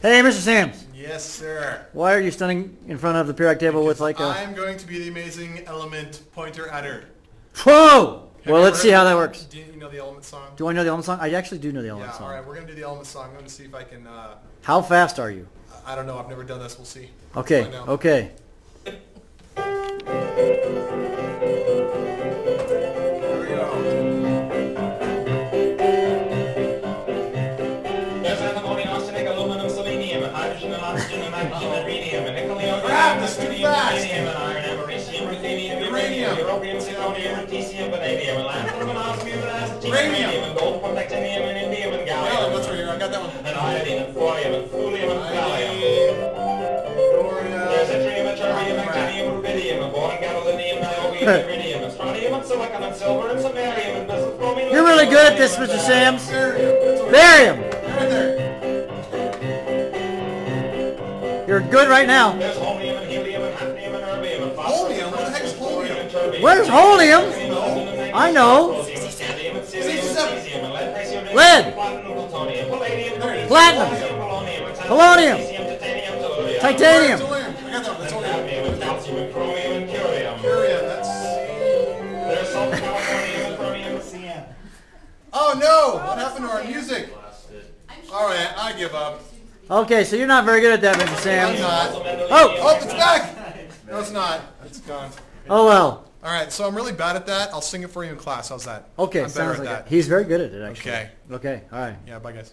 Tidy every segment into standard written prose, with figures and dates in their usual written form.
Hey, Mr. Sams. Yes, sir. Why are you standing in front of the periodic table with like a... I'm going to be the amazing element pointer adder. Whoa! Well, let's see how that works. Do you know the element song? Do I know the element song? I actually do know the element song. Yeah, alright, we're going to do the element song. I'm going to see if I can... How fast are you? I don't know. I've never done this. We'll see. Okay, okay. Here we go. There's antimony, arsenic, aluminum, selenium, hydrogen, oxygen, nitrogen, rhenium, nickel, Crap, this is too fast. iron, americium, ruthenium, uranium, europium, zirconium, lutetium, vanadium, lanthanum, osmium, acetylenium, and gold, protactinium, and indium, and gallium. Oh, that's right here. I got that one. And iodine, and thorium, and thulium, and thallium. There's yttrium, and terbium, actinium, rubidium, and boron, gadolinium, niobium, and iridium, and strontium, and silicon, and silver, and samarium, and bismuth, chromium. You're really good at this, Mr. Sams. Barium. Barium! Right there. You're good right now. There's holmium, and helium, and hafnium, and erbium, and Holmium? What the heck is holmium? Where's holmium? I know. Lead. Platinum. Polonium. Titanium. I got that one. That's holmium. Calcium and chromium and curium. Barium, that's... There's sulfur, californium, and fermium and cyan. Oh no! What happened to our music? Alright, I give up. Okay, so you're not very good at that, Mr. I'm Sams. not. Oh! Oh, it's back! No, it's not. It's gone. Oh, well. Alright, so I'm really bad at that. I'll sing it for you in class. How's that? Okay, I'm better sounds at like that. it. He's very good at it, actually. Okay. Okay, all right. Yeah, bye guys.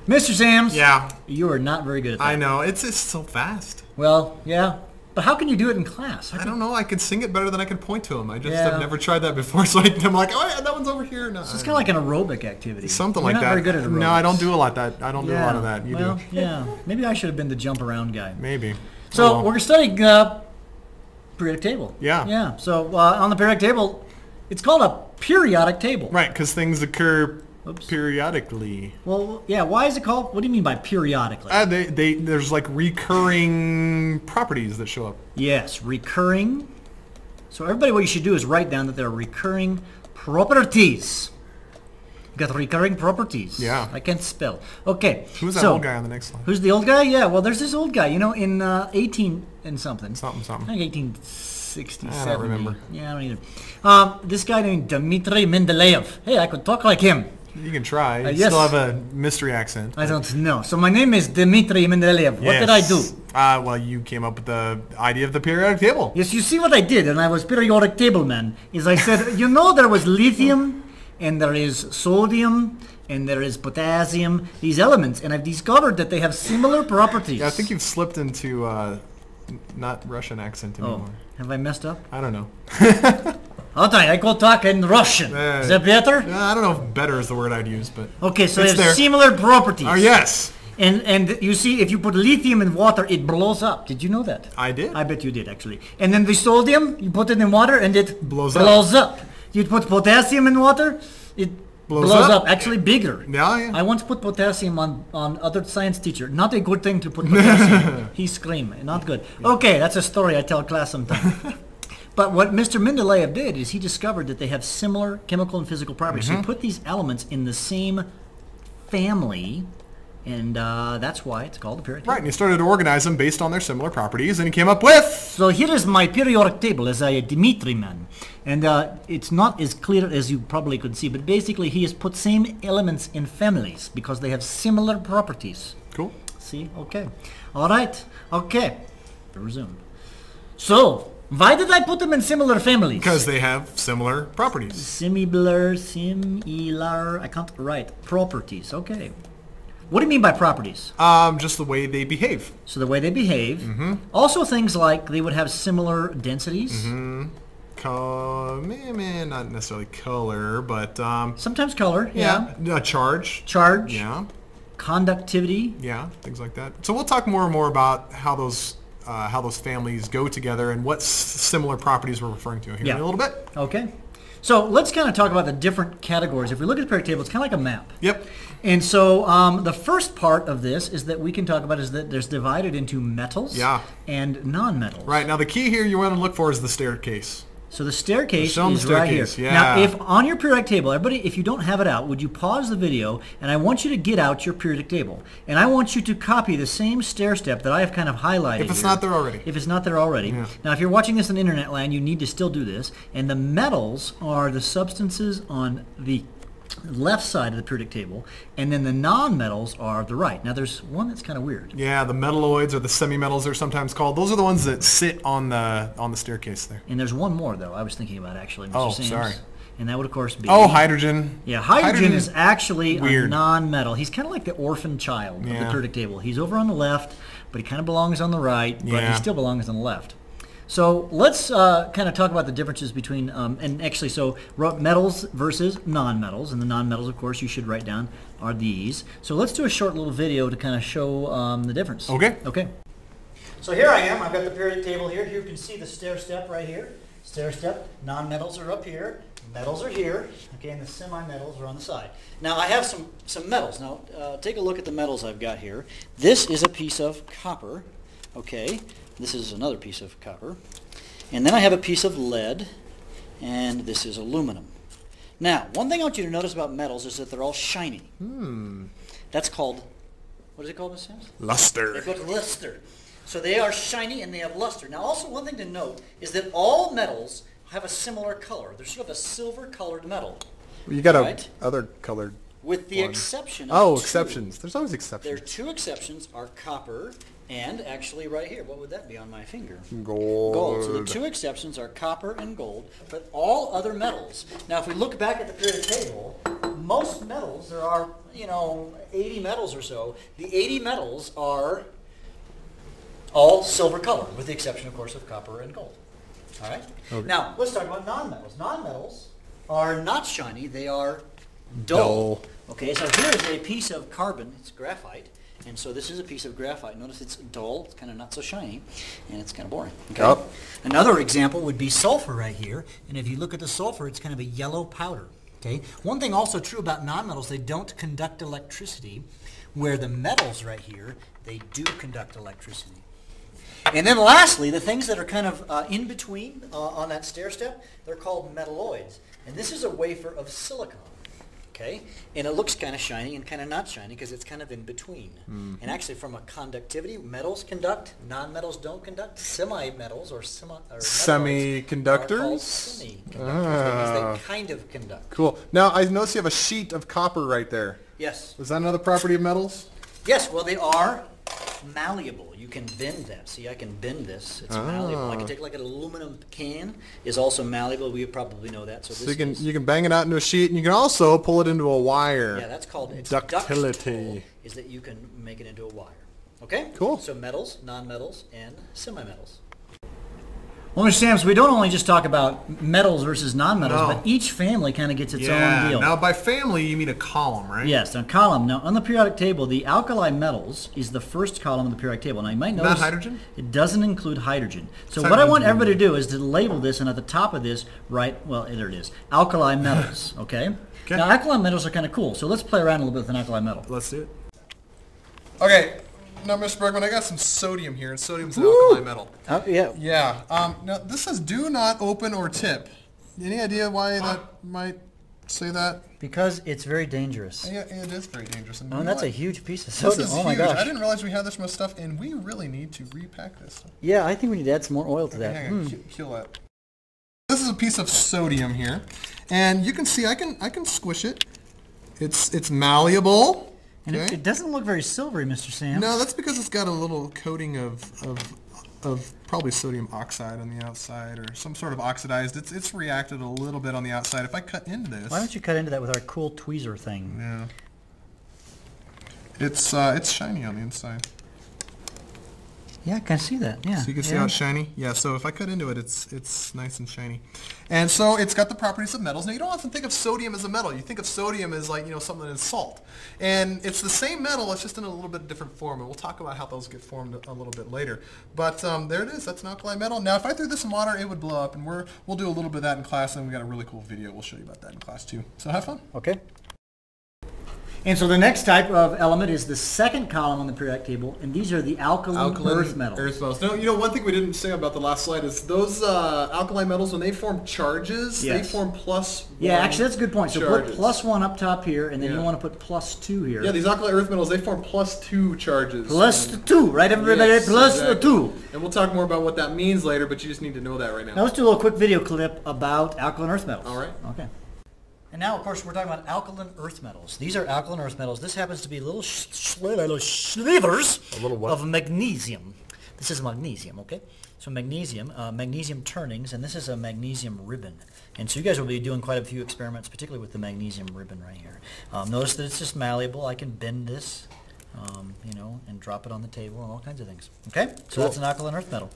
Mr. Sams. Yeah. You are not very good at that. I know. It's so fast. Well, yeah. But how can you do it in class? I don't know. I could sing it better than I could point to them. I just Yeah. have never tried that before, so I'm like, oh yeah, that one's over here. No, So it's kind of like an aerobic activity. something You're like that. not very good at aerobics. No, I don't do a lot of that. I don't do a lot of that. You well, do. yeah. Maybe I should have been the jump around guy. Maybe. So Oh, well. we're studying periodic table. Yeah. Yeah. So on the periodic table, it's called a periodic table. Right, because things occur Oops. periodically. Well, yeah. Why is it called? What do you mean by periodically? There's like recurring properties that show up. Yes, recurring. So everybody, what you should do is write down that there are recurring properties. You got recurring properties. Yeah. I can't spell. Okay. Who's that so, old guy on the next slide? Who's the old guy? Yeah. Well, there's this old guy. You know, in 18 and something. Something. I think 1860, I don't remember. Yeah, I don't either. This guy named Dmitry Mendeleev. Hey, I could talk like him. You can try. You yes. still have a mystery accent. I don't know. So my name is Dmitry Mendeleev. What did I do? Well, you came up with the idea of the periodic table. Yes, you see what I did, and I was periodic table man, is I said, you know, there was lithium, and there is sodium, and there is potassium, these elements, and I've discovered that they have similar properties. Yeah, I think you've slipped into not Russian accent anymore. Have I messed up? I don't know. Okay, I go talk in Russian. Is that better? I don't know if better is the word I'd use, but... Okay, so they it's have there. similar properties. Oh, yes. And you see, if you put lithium in water, it blows up. Did you know that? I did. I bet you did, actually. And then the sodium, you put it in water, and it Blows up. You put potassium in water, it blows up. Actually bigger. Yeah. I once put potassium on other science teacher. Not a good thing to put potassium. He screamed. Not good. Okay, that's a story I tell class sometime. But what Mr. Mendeleev did is he discovered that they have similar chemical and physical properties. So he put these elements in the same family, and that's why it's called the periodic table. Right, and he started to organize them based on their similar properties, and he came up with... So here is my periodic table as a Dmitry man. And it's not as clear as you probably could see, but basically he has put same elements in families because they have similar properties. Cool. See? Okay. All right. Okay. Resume. So, why did I put them in similar families? Because they have similar properties. Similar, I can't write. Properties. Okay. What do you mean by properties? Just the way they behave. So the way they behave. Also things like they would have similar densities. Not necessarily color, but... Sometimes color, yeah. Charge. Charge. Yeah. Conductivity. Yeah, things like that. So we'll talk more and more about how those families go together and what similar properties we're referring to here in a little bit. Okay. So let's kind of talk about the different categories. If we look at the periodic table, it's kind of like a map. Yep. And so the first part of this is that we can talk about is that there's divided into metals and non-metals. Right. Now the key here you want to look for is the staircase. So the staircase Show 'em the is right here. staircase, Now, yeah. if on your periodic table, everybody, if you don't have it out, would you pause the video, and I want you to get out your periodic table, and I want you to copy the same stair step that I have kind of highlighted If it's here. not there already. If it's not there already. Yeah. Now, if you're watching this in internet land, you need to still do this. And the metals are the substances on the left side of the periodic table, and then the non-metals are the right. Now, there's one that's kind of weird. Yeah, the metalloids or the semi-metals they're sometimes called. Those are the ones that sit on the staircase there. And there's one more, though, I was thinking about, actually, Mr. Oh, Sams. sorry. And that would, of course, be... Oh, hydrogen. Yeah, hydrogen is actually weird. a non-metal. He's kind of like the orphan child of the Yeah. periodic table. He's over on the left, but he kind of belongs on the right, but he Yeah. still belongs on the left. So let's kind of talk about the differences between, and actually, so metals versus non-metals. And the non-metals, of course, you should write down are these. So let's do a short little video to kind of show the difference. Okay. Okay. So here I am. I've got the periodic table here. Here you can see the stair step right here. Stair step. Non-metals are up here. Metals are here. Okay, and the semi-metals are on the side. Now I have some metals. Now take a look at the metals I've got here. This is a piece of copper. Okay. This is another piece of copper. And then I have a piece of lead, and this is aluminum. Now, one thing I want you to notice about metals is that they're all shiny. That's called, what is it called, Ms. Sims? Luster. They're called luster. So they are shiny and they have luster. Now, also one thing to note is that all metals have a similar color. They're sort of a silver-colored metal. You got Right. other colored. With the one. exception of Oh, two. exceptions. There's always There are exceptions. two exceptions are copper and actually right here. What would that be on my finger? Gold. Gold. So the two exceptions are copper and gold, but all other metals. Now, if we look back at the periodic table, most metals, there are, 80 metals or so. The 80 metals are all silver color, with the exception, of course, of copper and gold. All right? Okay. Now, let's talk about non-metals. Non-metals are not shiny. They are dull. Okay, so here is a piece of carbon. It's graphite. And so this is a piece of graphite. Notice it's dull, it's kind of not so shiny, and it's kind of boring. Okay? Yep. Another example would be sulfur right here. And if you look at the sulfur, it's kind of a yellow powder. Okay? One thing also true about nonmetals, they don't conduct electricity, where the metals right here, they do conduct electricity. And then lastly, the things that are kind of in between on that stair step, they're called metalloids. And this is a wafer of silicon. Okay, and it looks kind of shiny and kind of not shiny because it's kind of in between. And actually, from a conductivity, metals conduct, non-metals don't conduct. Semi-metals or Semiconductors? are called semiconductors. That means they kind of conduct. Cool. Now, I notice you have a sheet of copper right there. Yes. Is that another property of metals? Yes. Well, they are malleable. You can bend that. See, I can bend this. It's malleable. I can take like an aluminum can is also malleable. We probably know that. So this You can bang it out into a sheet, and you can also pull it into a wire. yeah, that's called its Ductility. ductile, is that you can make it into a wire. Okay? Cool. So metals, non-metals, and semi-metals. Well, Mr. Sams, we don't only just talk about metals versus non-metals, No. but each family kind of gets its Yeah. own deal. Now, by family, you mean a column, right? Yes, a column. Now, on the periodic table, the alkali metals is the first column of the periodic table. Now, you might notice Not hydrogen? it doesn't include hydrogen. So It's what I want hydrogen. everybody to do is to label this, and at the top of this, write, well, there it is, alkali metals, okay? Okay. Now, alkali metals are kind of cool, so let's play around a little bit with an alkali metal. Let's do it. Okay. Now, Mr. Bergman, I got some sodium here, and sodium's an alkali metal. Oh, yeah. Yeah. Now, this says do not open or tip. Any idea why that might say that? Because it's very dangerous. Yeah, it is very dangerous. And Oh, you and know that's a what? huge piece of This sodium. is Oh, my huge. gosh. I didn't realize we had this much stuff, and we really need to repack this stuff. Yeah, I think we need to add some more oil to that. Hang on, kill that. This is a piece of sodium here, and you can see I can squish it. It's malleable. And Okay. it doesn't look very silvery, Mr. Sam. No, that's because it's got a little coating of probably sodium oxide on the outside, or some sort of oxidized. It's reacted a little bit on the outside. If I cut into this, Why don't you cut into that with our cool tweezer thing? yeah, it's shiny on the inside. Yeah, I can see that. Yeah. So you can see how it's shiny? Yeah, so if I cut into it, it's nice and shiny. And so it's got the properties of metals. Now, you don't often think of sodium as a metal. You think of sodium as like, something that's salt. And it's the same metal, it's just in a little bit different form. And we'll talk about how those get formed a little bit later. But there it is. That's an alkali metal. Now, if I threw this in water, it would blow up. And we'll do a little bit of that in class. And we got a really cool video. We'll show you about that in class, too. So have fun. Okay. And so the next type of element is the second column on the periodic table, and these are the alkaline earth metals. No, you know, one thing we didn't say about the last slide is those alkaline metals, when they form charges, they form +1. Yeah, actually, that's a good point. So charges. put +1 up top here, and then you want to put +2 here. Yeah, these alkaline earth metals, they form +2 charges. +2, right, everybody? Yes, +2. And we'll talk more about what that means later, but you just need to know that right now. Now let's do a little quick video clip about alkaline earth metals. All right. Okay. And now, of course, we're talking about alkaline earth metals. These are alkaline earth metals. This happens to be little slivers of magnesium. This is magnesium, okay? So magnesium, magnesium turnings, and this is a magnesium ribbon. And so you guys will be doing quite a few experiments, particularly with the magnesium ribbon right here. Notice that it's just malleable. I can bend this, you know, and drop it on the table and all kinds of things. Okay? So that's an alkaline earth metal.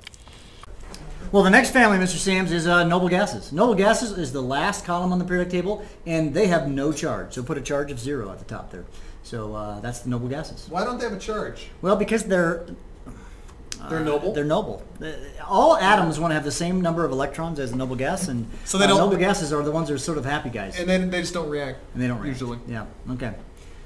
Well, the next family, Mr. Sams, is noble gases. Noble gases is the last column on the periodic table, and they have no charge. So put a charge of 0 at the top there. So that's the noble gases. Why don't they have a charge? Well, because they're noble? They're noble. All atoms want to have the same number of electrons as the noble gas, and so they don't, noble gases are the ones that are sort of happy guys. And then they just don't react. And they don't react. Usually. Yeah, okay.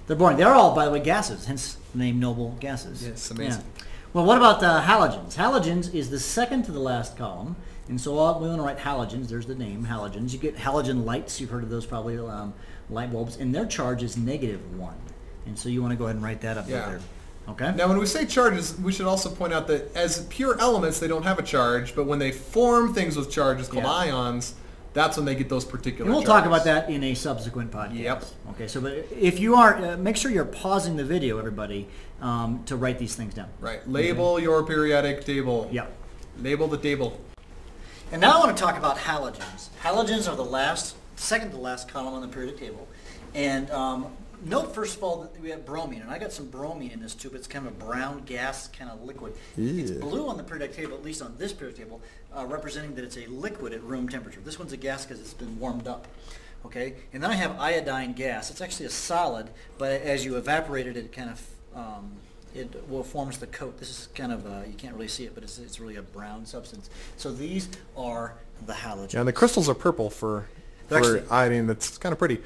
They're boring. They're all, by the way, gases, hence the name noble gases. Yes, amazing. Yeah. Well, what about halogens? Halogens is the second to the last column, and so we want to write halogens. There's the name, halogens. You get halogen lights. You've heard of those probably, light bulbs, and their charge is -1. And so you want to go ahead and write that up right there. Okay? Now, when we say charges, we should also point out that as pure elements, they don't have a charge, but when they form things with charges called ions, that's when they get those particular And we'll charges. talk about that in a subsequent podcast. Yep. Okay, so but if you are, make sure you're pausing the video, everybody, to write these things down. Right. Label your periodic table. Yeah. Label the table. And now I want to talk about halogens. Halogens are the second to last column on the periodic table. And note, first of all, that we have bromine. And I got some bromine in this tube. It's kind of a brown gas, kind of liquid. It's blue on the periodic table, at least on this periodic table, representing that it's a liquid at room temperature. This one's a gas because it's been warmed up. Okay? And then I have iodine gas. It's actually a solid, but as you evaporate it, it kind of forms the coat. This is kind of, you can't really see it, but it's really a brown substance. So these are the halogens. Yeah, and the crystals are purple for actually iodine. That's kind of pretty.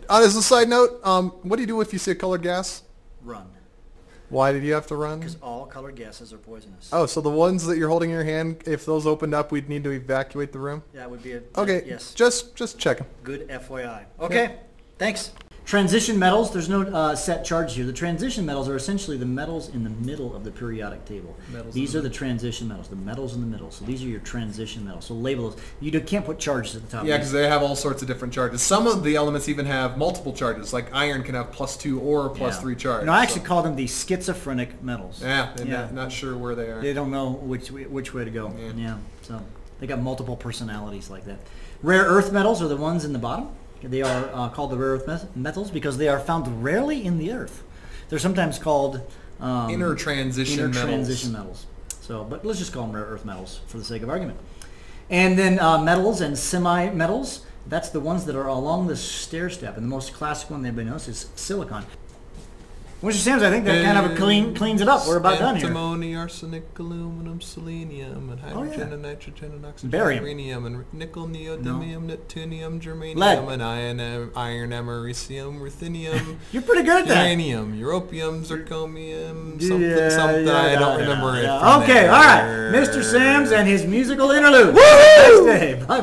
As a side note, what do you do if you see a colored gas? Run. Why did you have to run? Because all colored gases are poisonous. Oh, so the ones that you're holding in your hand, if those opened up, we'd need to evacuate the room? That would be a... Okay, yes. just checking. Good FYI. Okay, thanks. Transition metals, there's no set charge here. The transition metals are essentially the metals in the middle of the periodic table. These are the transition metals, the metals in the middle. So these are your transition metals. So label those. You can't put charges at the top. Yeah, because they have all sorts of different charges. Some of the elements even have multiple charges, like iron can have +2 or +3 charge. No, I actually call them the schizophrenic metals. Yeah, not sure where they are. They don't know which way to go. Yeah, so they got multiple personalities like that. Rare earth metals are the ones in the bottom. They are called the rare earth metals because they are found rarely in the earth. They're sometimes called inner transition metals. So, but let's just call them rare earth metals for the sake of argument. And then metals and semi-metals, that's the ones that are along the stair step. And the most classic one everybody knows is silicon. Mr. Sams, I think that kind of cleans it up. We're about done here. Antimony, arsenic, aluminum, selenium, and hydrogen and nitrogen and oxygen, barium, uranium, and nickel, neodymium, neptunium, germanium, lead, and iron, americium, ruthenium. You're pretty good at that. Uranium, europium, zirconium, something. I don't remember it. Okay, all right. Mr. Sams and his musical interlude. Woo! Next day. Bye-bye.